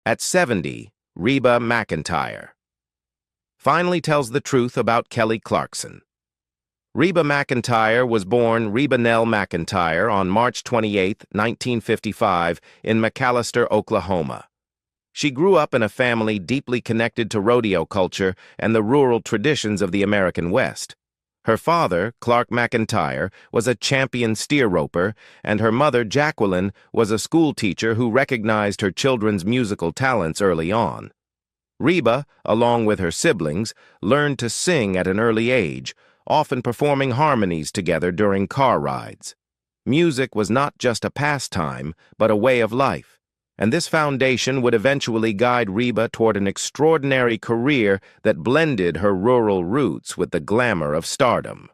At 70, Reba McEntire finally tells the truth about Kelly Clarkson. Reba McEntire was born Reba Nell McEntire on March 28, 1955, in McAlester, Oklahoma. She grew up in a family deeply connected to rodeo culture and the rural traditions of the American West. Her father, Clark McEntire, was a champion steer roper, and her mother, Jacqueline, was a school teacher who recognized her children's musical talents early on. Reba, along with her siblings, learned to sing at an early age, often performing harmonies together during car rides. Music was not just a pastime, but a way of life, and this foundation would eventually guide Reba toward an extraordinary career that blended her rural roots with the glamour of stardom.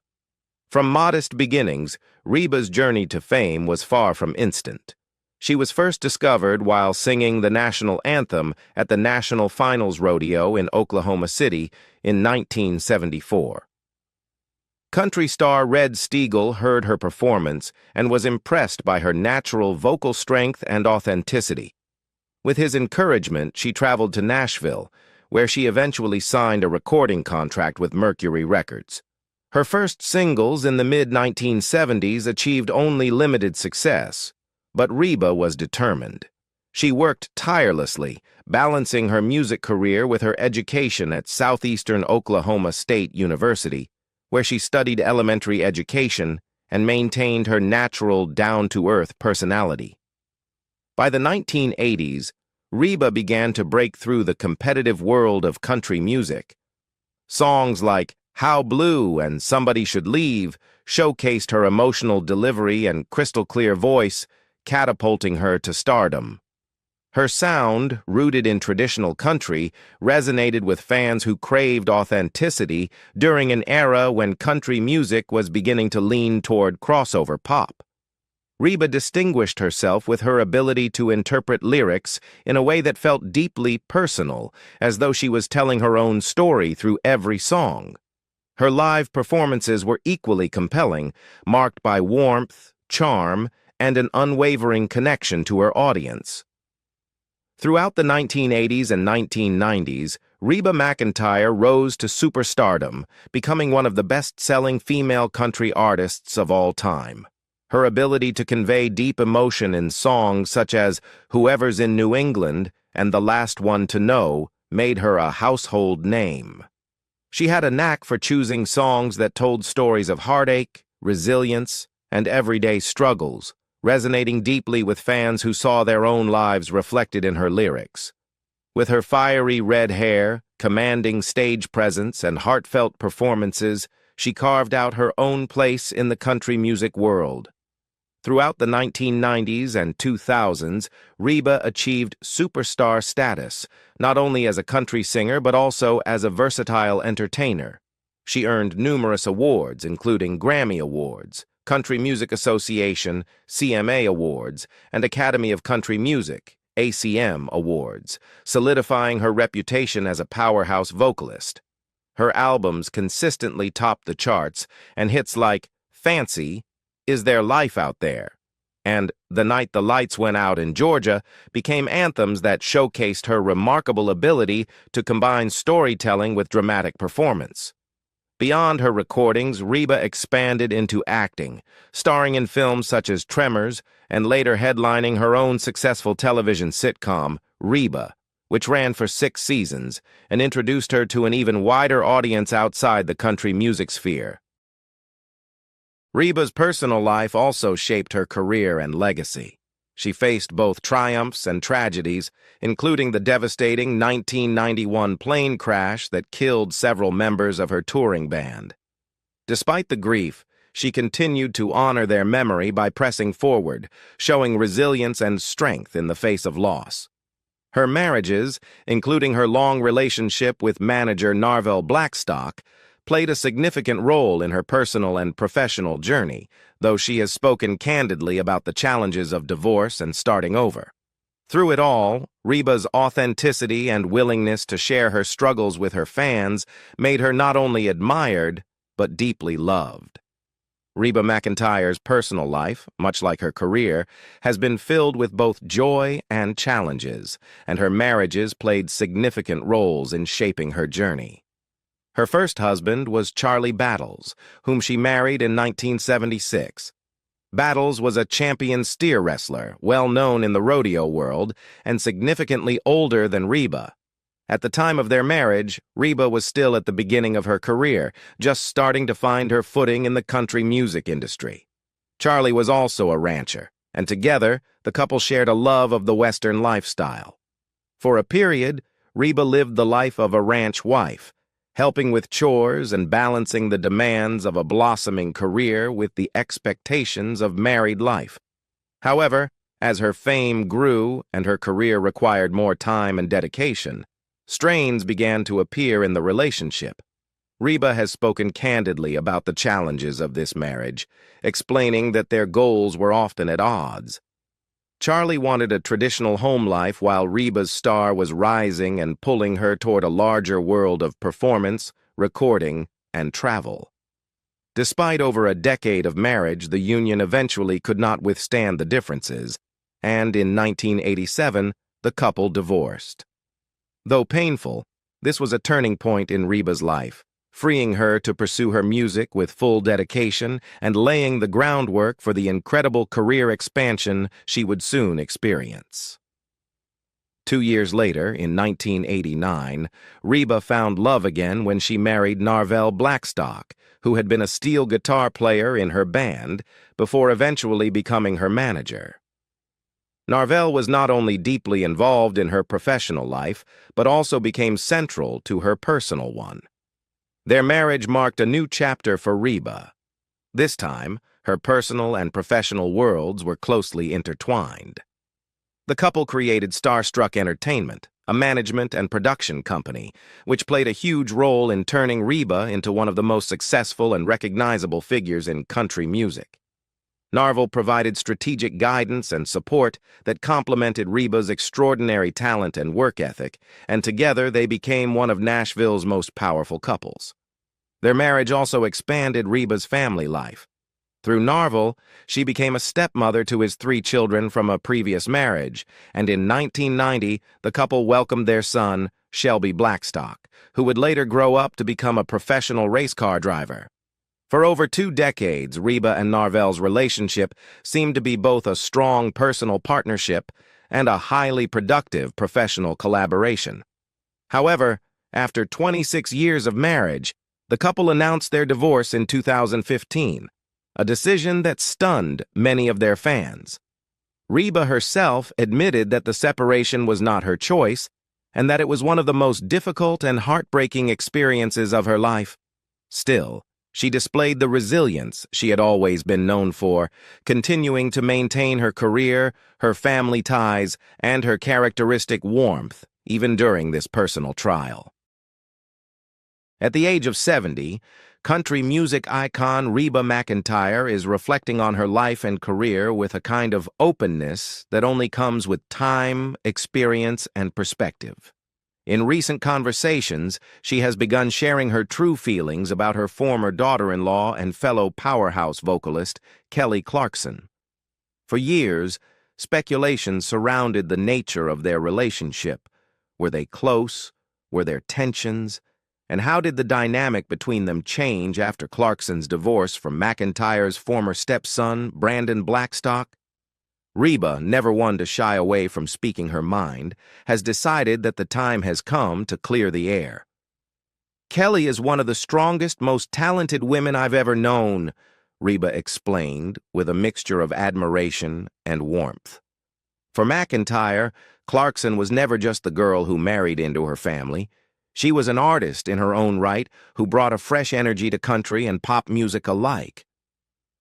From modest beginnings, Reba's journey to fame was far from instant. She was first discovered while singing the national anthem at the National Finals Rodeo in Oklahoma City in 1974. Country star Red Steagall heard her performance and was impressed by her natural vocal strength and authenticity. With his encouragement, she traveled to Nashville, where she eventually signed a recording contract with Mercury Records. Her first singles in the mid-1970s achieved only limited success, but Reba was determined. She worked tirelessly, balancing her music career with her education at Southeastern Oklahoma State University, where she studied elementary education and maintained her natural, down-to-earth personality. By the 1980s, Reba began to break through the competitive world of country music. Songs like How Blue and Somebody Should Leave showcased her emotional delivery and crystal-clear voice, catapulting her to stardom. Her sound, rooted in traditional country, resonated with fans who craved authenticity during an era when country music was beginning to lean toward crossover pop. Reba distinguished herself with her ability to interpret lyrics in a way that felt deeply personal, as though she was telling her own story through every song. Her live performances were equally compelling, marked by warmth, charm, and an unwavering connection to her audience. Throughout the 1980s and 1990s, Reba McEntire rose to superstardom, becoming one of the best-selling female country artists of all time. Her ability to convey deep emotion in songs such as Whoever's in New England and The Last One to Know made her a household name. She had a knack for choosing songs that told stories of heartache, resilience, and everyday struggles, resonating deeply with fans who saw their own lives reflected in her lyrics. With her fiery red hair, commanding stage presence, and heartfelt performances, she carved out her own place in the country music world. Throughout the 1990s and 2000s, Reba achieved superstar status, not only as a country singer but also as a versatile entertainer. She earned numerous awards, including Grammy Awards, Country Music Association, CMA Awards, and Academy of Country Music, ACM Awards, solidifying her reputation as a powerhouse vocalist. Her albums consistently topped the charts, and hits like Fancy, Is There Life Out There, and The Night the Lights Went Out in Georgia became anthems that showcased her remarkable ability to combine storytelling with dramatic performance. Beyond her recordings, Reba expanded into acting, starring in films such as Tremors and later headlining her own successful television sitcom, Reba, which ran for 6 seasons and introduced her to an even wider audience outside the country music sphere. Reba's personal life also shaped her career and legacy. She faced both triumphs and tragedies, including the devastating 1991 plane crash that killed several members of her touring band. Despite the grief, she continued to honor their memory by pressing forward, showing resilience and strength in the face of loss. Her marriages, including her long relationship with manager Narvel Blackstock, played a significant role in her personal and professional journey, though she has spoken candidly about the challenges of divorce and starting over. Through it all, Reba's authenticity and willingness to share her struggles with her fans made her not only admired, but deeply loved. Reba McEntire's personal life, much like her career, has been filled with both joy and challenges, and her marriages played significant roles in shaping her journey. Her first husband was Charlie Battles, whom she married in 1976. Battles was a champion steer wrestler, well known in the rodeo world, and significantly older than Reba. At the time of their marriage, Reba was still at the beginning of her career, just starting to find her footing in the country music industry. Charlie was also a rancher, and together, the couple shared a love of the Western lifestyle. For a period, Reba lived the life of a ranch wife, helping with chores and balancing the demands of a blossoming career with the expectations of married life. However, as her fame grew and her career required more time and dedication, strains began to appear in the relationship. Reba has spoken candidly about the challenges of this marriage, explaining that their goals were often at odds. Charlie wanted a traditional home life while Reba's star was rising and pulling her toward a larger world of performance, recording, and travel. Despite over a decade of marriage, the union eventually could not withstand the differences, and in 1987, the couple divorced. Though painful, this was a turning point in Reba's life, freeing her to pursue her music with full dedication and laying the groundwork for the incredible career expansion she would soon experience. 2 years later, in 1989, Reba found love again when she married Narvel Blackstock, who had been a steel guitar player in her band before eventually becoming her manager. Narvel was not only deeply involved in her professional life, but also became central to her personal one. Their marriage marked a new chapter for Reba. This time, her personal and professional worlds were closely intertwined. The couple created Starstruck Entertainment, a management and production company, which played a huge role in turning Reba into one of the most successful and recognizable figures in country music. Narvel provided strategic guidance and support that complemented Reba's extraordinary talent and work ethic, and together they became one of Nashville's most powerful couples. Their marriage also expanded Reba's family life. Through Narvel, she became a stepmother to his 3 children from a previous marriage, and in 1990, the couple welcomed their son, Shelby Blackstock, who would later grow up to become a professional race car driver. For over 2 decades, Reba and Narvel's relationship seemed to be both a strong personal partnership and a highly productive professional collaboration. However, after 26 years of marriage, the couple announced their divorce in 2015, a decision that stunned many of their fans. Reba herself admitted that the separation was not her choice and that it was one of the most difficult and heartbreaking experiences of her life. Still, she displayed the resilience she had always been known for, continuing to maintain her career, her family ties, and her characteristic warmth, even during this personal trial. At the age of 70, country music icon Reba McEntire is reflecting on her life and career with a kind of openness that only comes with time, experience, and perspective. In recent conversations, she has begun sharing her true feelings about her former daughter-in-law and fellow powerhouse vocalist, Kelly Clarkson. For years, speculation surrounded the nature of their relationship. Were they close? Were there tensions? And how did the dynamic between them change after Clarkson's divorce from McEntire's former stepson, Brandon Blackstock? Reba, never one to shy away from speaking her mind, has decided that the time has come to clear the air. "Kelly is one of the strongest, most talented women I've ever known," Reba explained with a mixture of admiration and warmth. For McEntire, Clarkson was never just the girl who married into her family. She was an artist in her own right who brought a fresh energy to country and pop music alike.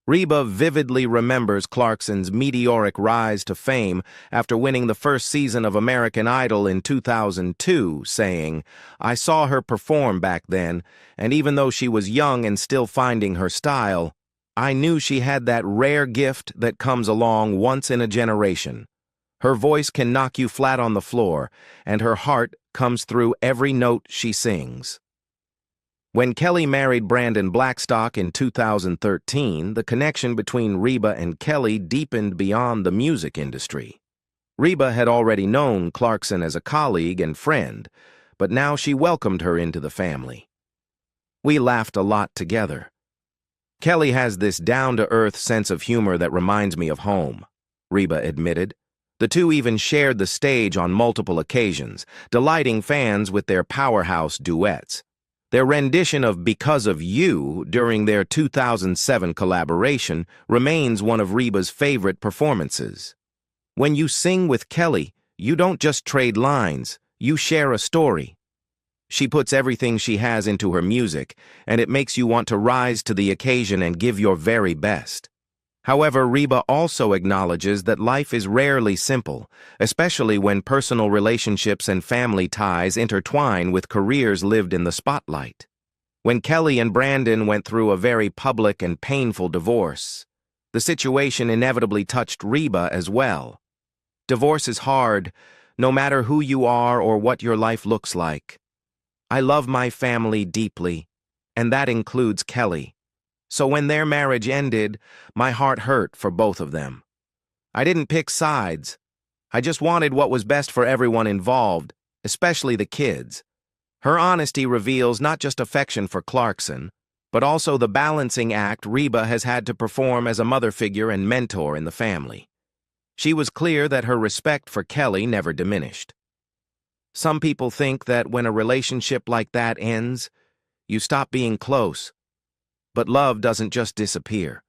Reba vividly remembers Clarkson's meteoric rise to fame after winning the first season of American Idol in 2002, saying, "I saw her perform back then, and even though she was young and still finding her style, I knew she had that rare gift that comes along once in a generation. Her voice can knock you flat on the floor, and her heart comes through every note she sings." When Kelly married Brandon Blackstock in 2013, the connection between Reba and Kelly deepened beyond the music industry. Reba had already known Clarkson as a colleague and friend, but now she welcomed her into the family. We laughed a lot together. Kelly has this down-to-earth sense of humor that reminds me of home, Reba admitted. The two even shared the stage on multiple occasions, delighting fans with their powerhouse duets. Their rendition of Because of You during their 2007 collaboration remains one of Reba's favorite performances. When you sing with Kelly, you don't just trade lines, you share a story. She puts everything she has into her music, and it makes you want to rise to the occasion and give your very best. However, Reba also acknowledges that life is rarely simple, especially when personal relationships and family ties intertwine with careers lived in the spotlight. When Kelly and Brandon went through a very public and painful divorce, the situation inevitably touched Reba as well. Divorce is hard, no matter who you are or what your life looks like. I love my family deeply, and that includes Kelly. So when their marriage ended, my heart hurt for both of them. I didn't pick sides. I just wanted what was best for everyone involved, especially the kids. Her honesty reveals not just affection for Clarkson, but also the balancing act Reba has had to perform as a mother figure and mentor in the family. She was clear that her respect for Kelly never diminished. Some people think that when a relationship like that ends, you stop being close. But love doesn't just disappear.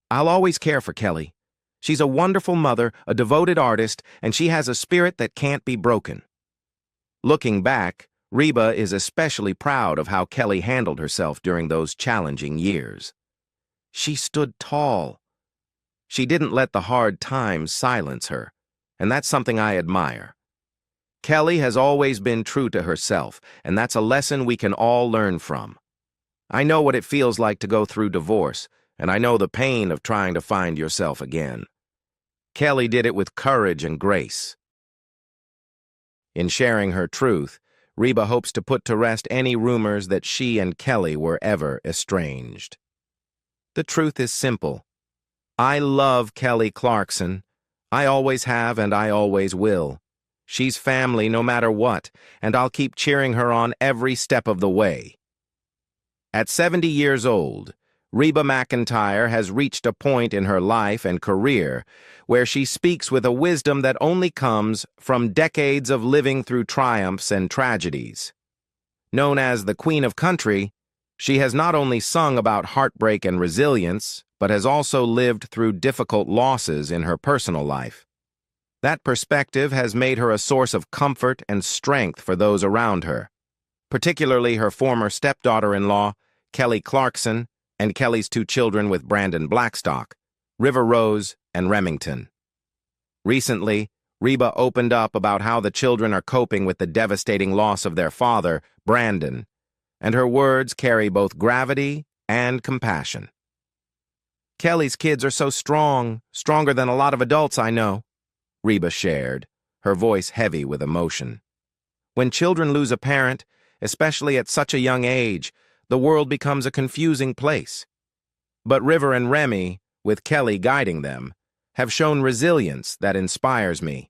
I'll always care for Kelly. She's a wonderful mother, a devoted artist, and she has a spirit that can't be broken. Looking back, Reba is especially proud of how Kelly handled herself during those challenging years. She stood tall. She didn't let the hard times silence her, and that's something I admire. Kelly has always been true to herself, and that's a lesson we can all learn from. I know what it feels like to go through divorce, and I know the pain of trying to find yourself again. Kelly did it with courage and grace. In sharing her truth, Reba hopes to put to rest any rumors that she and Kelly were ever estranged. The truth is simple. I love Kelly Clarkson. I always have and I always will. She's family no matter what, and I'll keep cheering her on every step of the way. At 70 years old, Reba McEntire has reached a point in her life and career where she speaks with a wisdom that only comes from decades of living through triumphs and tragedies. Known as the Queen of Country, she has not only sung about heartbreak and resilience, but has also lived through difficult losses in her personal life. That perspective has made her a source of comfort and strength for those around her, particularly her former stepdaughter-in-law, Kelly Clarkson, and Kelly's two children with Brandon Blackstock, River Rose and Remington. Recently, Reba opened up about how the children are coping with the devastating loss of their father, Brandon, and her words carry both gravity and compassion. Kelly's kids are so strong, stronger than a lot of adults I know, Reba shared, her voice heavy with emotion. When children lose a parent, especially at such a young age, the world becomes a confusing place. But River and Remy, with Kelly guiding them, have shown resilience that inspires me.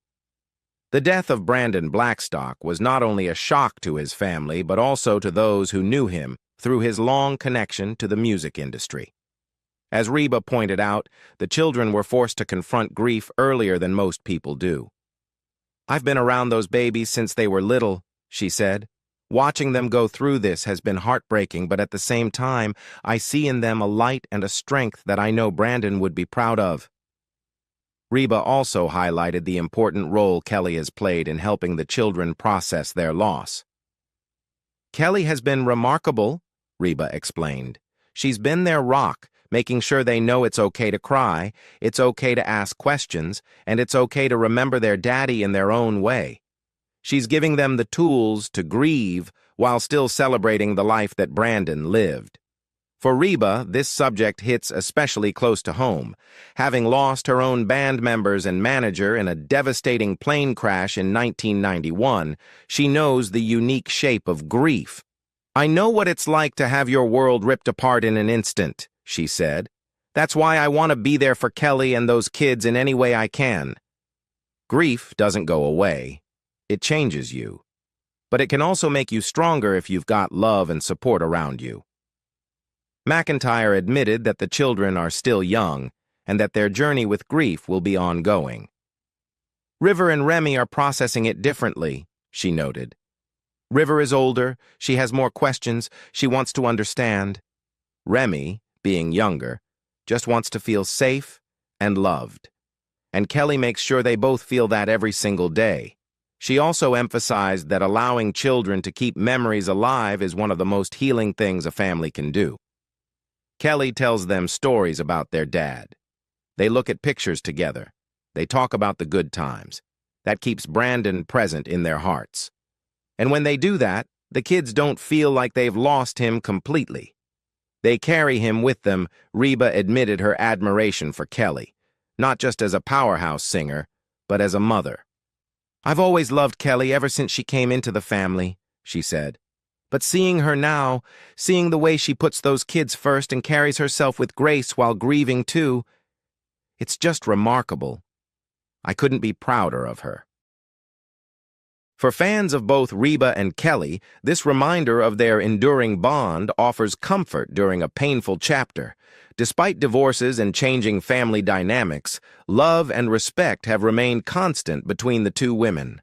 The death of Brandon Blackstock was not only a shock to his family, but also to those who knew him through his long connection to the music industry. As Reba pointed out, the children were forced to confront grief earlier than most people do. I've been around those babies since they were little, she said. Watching them go through this has been heartbreaking, but at the same time, I see in them a light and a strength that I know Brandon would be proud of. Reba also highlighted the important role Kelly has played in helping the children process their loss. Kelly has been remarkable, Reba explained. She's been their rock, making sure they know it's okay to cry, it's okay to ask questions, and it's okay to remember their daddy in their own way. She's giving them the tools to grieve while still celebrating the life that Brandon lived. For Reba, this subject hits especially close to home. Having lost her own band members and manager in a devastating plane crash in 1991, she knows the unique shape of grief. "I know what it's like to have your world ripped apart in an instant," she said. "That's why I want to be there for Kelly and those kids in any way I can." Grief doesn't go away. It changes you. But it can also make you stronger if you've got love and support around you. McEntire admitted that the children are still young and that their journey with grief will be ongoing. "River and Remy are processing it differently," she noted. "River is older, she has more questions, she wants to understand. Remy, being younger, just wants to feel safe and loved. And Kelly makes sure they both feel that every single day." She also emphasized that allowing children to keep memories alive is one of the most healing things a family can do. Kelly tells them stories about their dad. They look at pictures together. They talk about the good times. That keeps Brandon present in their hearts. And when they do that, the kids don't feel like they've lost him completely. They carry him with them. Reba admitted her admiration for Kelly, not just as a powerhouse singer, but as a mother. "I've always loved Kelly ever since she came into the family," she said. "But seeing her now, seeing the way she puts those kids first and carries herself with grace while grieving too, it's just remarkable. I couldn't be prouder of her." For fans of both Reba and Kelly, this reminder of their enduring bond offers comfort during a painful chapter. Despite divorces and changing family dynamics, love and respect have remained constant between the two women.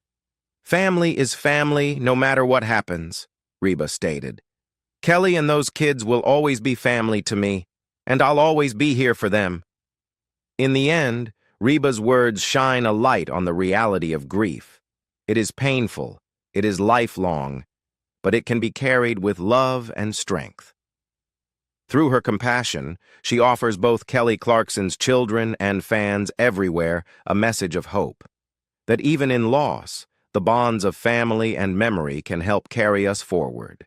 "Family is family no matter what happens," Reba stated. "Kelly and those kids will always be family to me, and I'll always be here for them." In the end, Reba's words shine a light on the reality of grief. It is painful, it is lifelong, but it can be carried with love and strength. Through her compassion, she offers both Kelly Clarkson's children and fans everywhere a message of hope. That even in loss, the bonds of family and memory can help carry us forward.